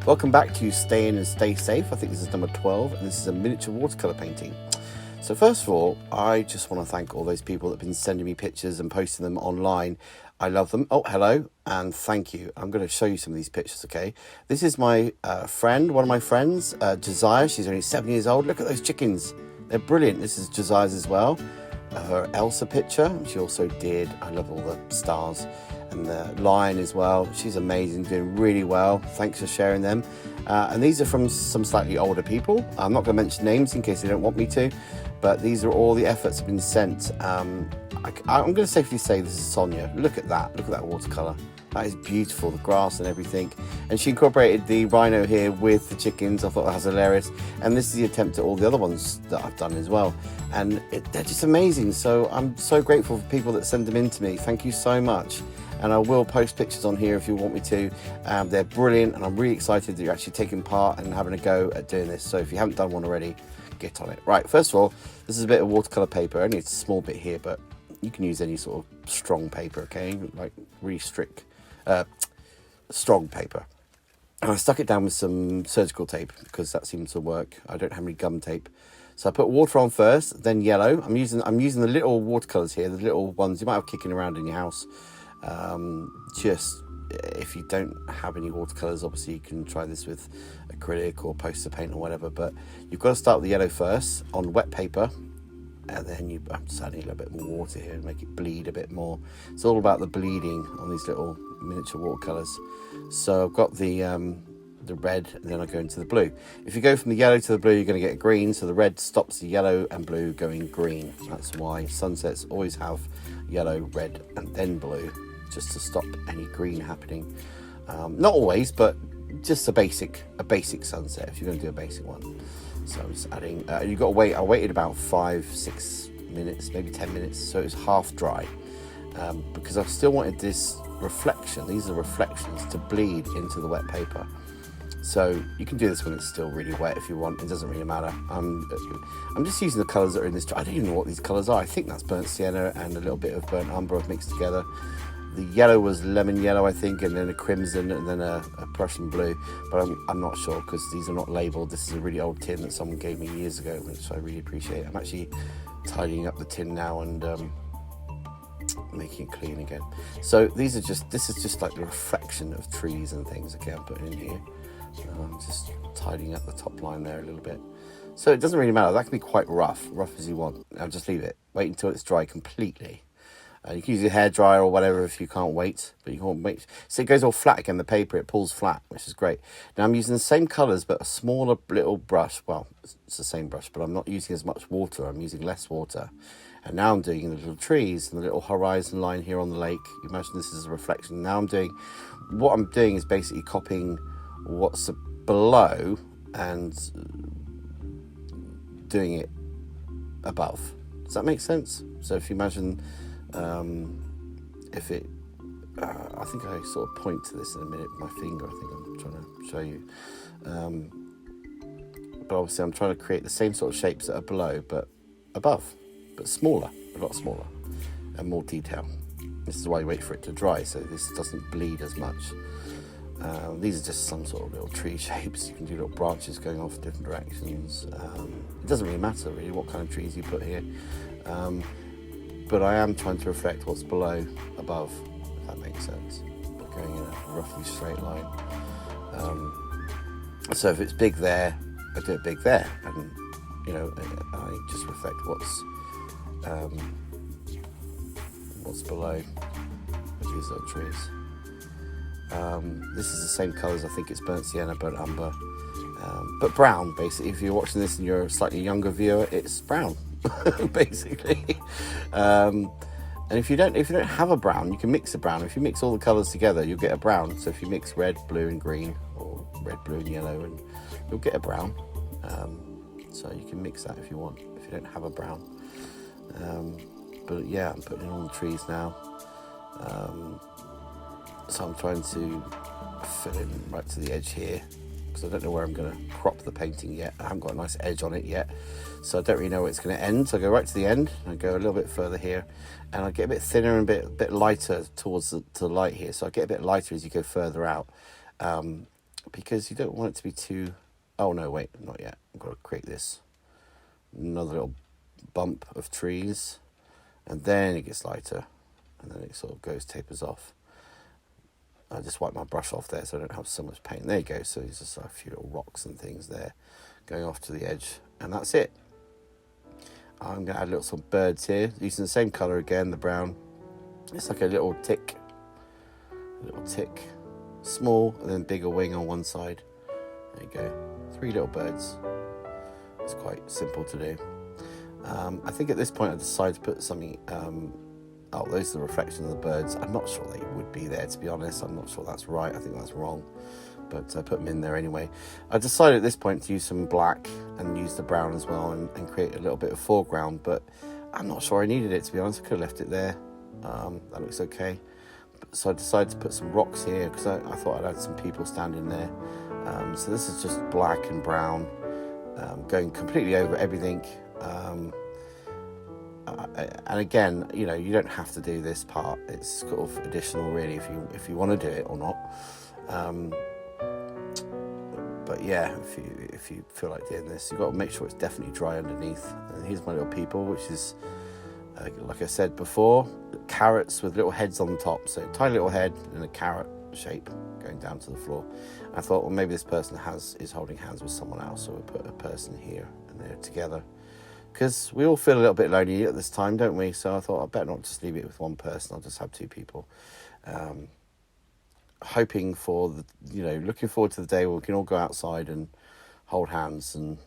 Welcome back to Stay In and Stay Safe. I think this is number 12, and this is a miniature watercolour painting. So first of all, I just want to thank all those people that have been sending me pictures and posting them online. I love them. Oh, hello, and thank you. I'm going to show you some of these pictures, okay? This is my friend, one of my friends, Josiah. She's only 7 years old. Look at those chickens. They're brilliant. This is Josiah's as well. Her Elsa picture. She also did, I love all the stars. And the lion as well. She's amazing, doing really well. Thanks for sharing them. And these are from some slightly older people. I'm not going to mention names in case they don't want me to, but these are all the efforts have been sent. I'm going to safely say this is Sonia. Look at that. Look at that watercolour. That is beautiful, the grass and everything. And she incorporated the rhino here with the chickens. I thought that was hilarious. And this is the attempt at all the other ones that I've done as well. And they're just amazing. So I'm so grateful for people that send them in to me. Thank you so much. And I will post pictures on here if you want me to. They're brilliant, and I'm really excited that you're actually taking part and having a go at doing this. So if you haven't done one already, get on it. Right, first of all, this is a bit of watercolour paper. Only it's a small bit here, but you can use any sort of strong paper, okay? Like really strict, strong paper. And I stuck it down with some surgical tape because that seemed to work. I don't have any gum tape. So I put water on first, then yellow. I'm using the little watercolours here, the little ones you might have kicking around in your house. Just if you don't have any watercolors, obviously you can try this with acrylic or poster paint or whatever, but you've got to start with the yellow first on wet paper, and then I'm just adding a little bit more water here and make it bleed a bit more. It's all about the bleeding on these little miniature watercolors. So I've got the red, and then I go into the blue. If you go from the yellow to the blue, you're going to get green, so the red stops the yellow and blue going green. That's why sunsets always have yellow, red, and then blue, just to stop any green happening. Not always, but just a basic sunset if you're going to do a basic one. So I'm just adding, you've got to wait. I waited about 5-6 minutes, maybe 10 minutes, so it was half dry, because I still wanted this reflection, these are reflections, to bleed into the wet paper. So you can do this when it's still really wet if you want. It doesn't really matter. I'm just using the colours that are in this. I don't even know what these colours are. I think that's burnt sienna and a little bit of burnt umber I've mixed together. The yellow was lemon yellow, I think, and then a crimson, and then a Prussian blue. But I'm not sure because these are not labelled. This is a really old tin that someone gave me years ago, which I really appreciate. I'm actually tidying up the tin now and making it clean again. So this is just like the reflection of trees and things. Okay, I'm putting in here. I'm just tidying up the top line there a little bit. So it doesn't really matter. That can be quite rough as you want. I'll just leave it. Wait until it's dry completely. You can use your hairdryer or whatever if you can't wait, but you can't wait. So it goes all flat again, the paper, it pulls flat, which is great. Now I'm using the same colours, but a smaller little brush. Well, it's the same brush, but I'm not using as much water. I'm using less water. And now I'm doing the little trees and the little horizon line here on the lake. Imagine this is a reflection. Now what I'm doing is basically copying what's below and doing it above. Does that make sense? So if you imagine, I think I sort of point to this in a minute with my finger. I think I'm trying to show you. But obviously I'm trying to create the same sort of shapes that are below, but above, but smaller, a lot smaller, and more detail. This is why you wait for it to dry, so this doesn't bleed as much. These are just some sort of little tree shapes. You can do little branches going off different directions. It doesn't really matter really what kind of trees you put here. But I am trying to reflect what's below, above, if that makes sense. Going in a roughly straight line. So if it's big there, I do it big there. And, I just reflect what's below with these little trees. This is the same colours. I think it's burnt sienna, burnt umber, but brown basically. If you're watching this and you're a slightly younger viewer, it's brown basically. And if you don't have a brown, you can mix a brown. If you mix all the colours together, you'll get a brown. So if you mix red, blue and green, or red, blue and yellow, and you'll get a brown. So you can mix that if you want, if you don't have a brown. But yeah, I'm putting in all the trees now. So I'm trying to fill in right to the edge here because I don't know where I'm going to crop the painting yet. I haven't got a nice edge on it yet, so I don't really know where it's going to end. So I go right to the end and I go a little bit further here, and I get a bit thinner and a bit lighter towards the light here. So I get a bit lighter as you go further out. because you don't want it to be too... Oh, no, wait, not yet. I've got to create this. Another little bump of trees. And then it gets lighter. And then it sort of tapers off. I just wipe my brush off there so I don't have so much paint. There you go. So there's just a few little rocks and things there going off to the edge. And that's it. I'm going to add some birds here, using the same colour again, the brown. It's like a little tick. Small and then bigger wing on one side. There you go. 3 little birds. It's quite simple to do. I think at this point I decided to put something... oh, those are the reflection of the birds. I'm not sure they would be there, to be honest. I'm not sure that's right. I think that's wrong. But I put them in there anyway. I decided at this point to use some black and use the brown as well and create a little bit of foreground, but I'm not sure I needed it, to be honest. I could have left it there. That looks okay. So I decided to put some rocks here because I thought I'd had some people standing there. So this is just black and brown, going completely over everything. And again, you know, you don't have to do this part. It's sort of additional, really, if you want to do it or not. But yeah, if you feel like doing this, you've got to make sure it's definitely dry underneath. And here's my little people, which is, like I said before, carrots with little heads on the top. So tiny little head in a carrot shape going down to the floor. I thought, well, maybe this person is holding hands with someone else, so we'll put a person here and there together. Because we all feel a little bit lonely at this time, don't we? So I thought I'd better not just leave it with one person. I'll just have 2 people. Hoping for looking forward to the day where we can all go outside and hold hands and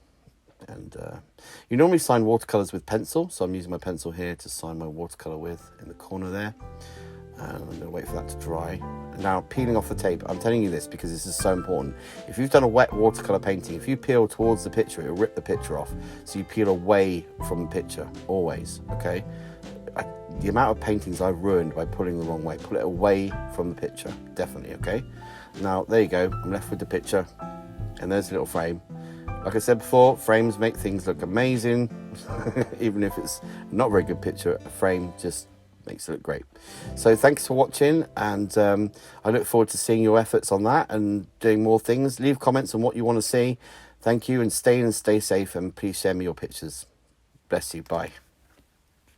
you normally sign watercolors with pencil, so I'm using my pencil here to sign my watercolor with in the corner there, and I'm going to wait for that to dry. And now peeling off the tape, I'm telling you this because this is so important. If you've done a wet watercolor painting, if you peel towards the picture, it'll rip the picture off, so you peel away from the picture always. Okay, the amount of paintings I've ruined by pulling the wrong way. Pull it away from the picture, definitely, okay? Now, there you go. I'm left with the picture, and there's a little frame. Like I said before, frames make things look amazing. Even if it's not a very good picture, a frame just makes it look great. So thanks for watching, and I look forward to seeing your efforts on that and doing more things. Leave comments on what you want to see. Thank you, and stay safe, and please share me your pictures. Bless you. Bye.